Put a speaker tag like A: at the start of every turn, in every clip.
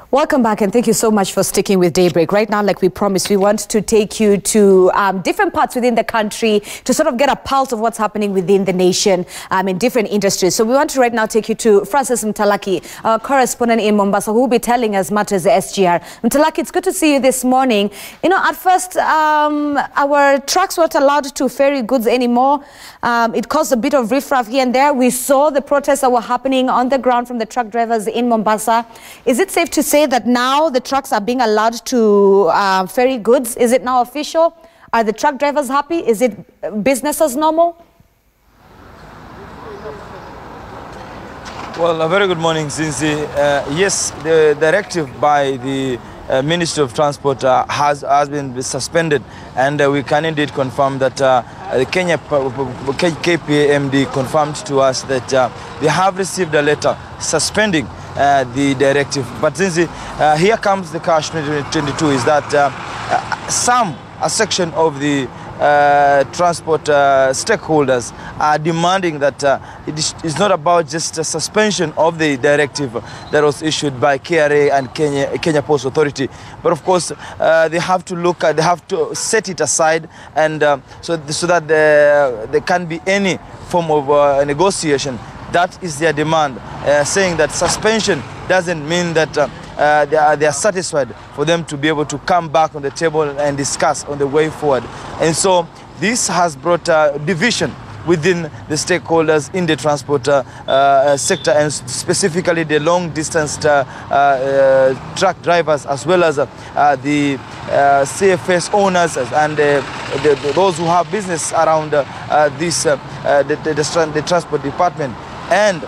A: Welcome back, and thank you so much for sticking with Daybreak. Right now, like we promised, we want to take you to different parts within the country to sort of get a pulse of what's happening within the nation in different industries. So we want to right now take you to Francis Mtalaki, our correspondent in Mombasa, who will be telling us much as the SGR. Mtalaki, it's good to see you this morning. You know, at first, our trucks weren't allowed to ferry goods anymore. It caused a bit of riffraff here and there. We saw the protests that were happening on the ground from the truck drivers in Mombasa. Is it safe to say that now the trucks are being allowed to ferry goods? Is it now official? Are the truck drivers happy? Is it business as normal?
B: Well, a very good morning, Zinzi. Yes, the directive by the Ministry of Transport has been suspended, and we can indeed confirm that the Kenya KPMD confirmed to us that they have received a letter suspending the directive. But since here comes the catch 2022 is that a section of the transport stakeholders are demanding that it is not about just a suspension of the directive that was issued by KRA and Kenya Post Authority, but of course they have to look at, they have to set it aside, and so that there can be any form of negotiation. That is their demand, saying that suspension doesn't mean that they are satisfied for them to be able to come back on the table and discuss on the way forward. And so this has brought division within the stakeholders in the transport sector, and specifically the long-distance truck drivers, as well as the CFS owners and those who have business around the transport department. And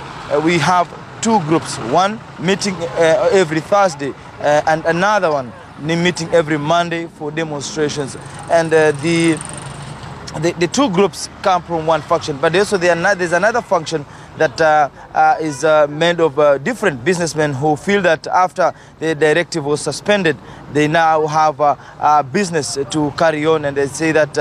B: we have two groups, one meeting every Thursday and another one meeting every Monday for demonstrations. And the two groups come from one faction, but also there's another faction that is made of different businessmen who feel that after the directive was suspended, they now have a business to carry on, and they say that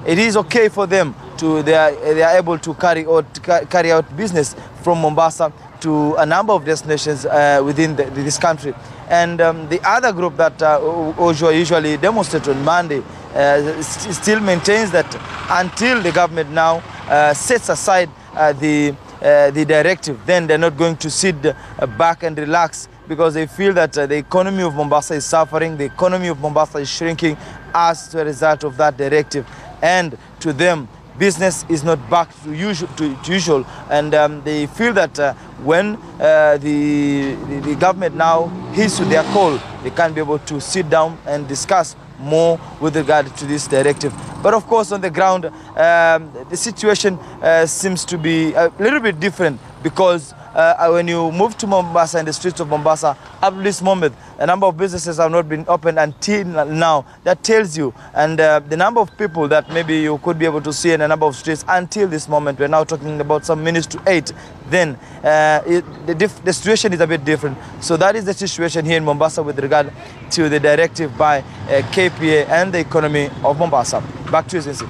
B: it is okay for them to, they are able to carry out business from Mombasa to a number of destinations within this country. And the other group that usually demonstrate on Monday still maintains that until the government now sets aside the directive, then they're not going to sit back and relax, because they feel that the economy of Mombasa is suffering, the economy of Mombasa is shrinking as a result of that directive. And to them, business is not back to usual, and they feel that when the government now heeds to their call, they can be able to sit down and discuss more with regard to this directive. But of course, on the ground, the situation seems to be a little bit different, because when you move to Mombasa and the streets of Mombasa, up to this moment, a number of businesses have not been opened until now. That tells you, and the number of people that maybe you could be able to see in a number of streets until this moment, we're now talking about some minutes to 8, then the situation is a bit different. So that is the situation here in Mombasa with regard to the directive by KPA and the economy of Mombasa. Back to you, Zinzi.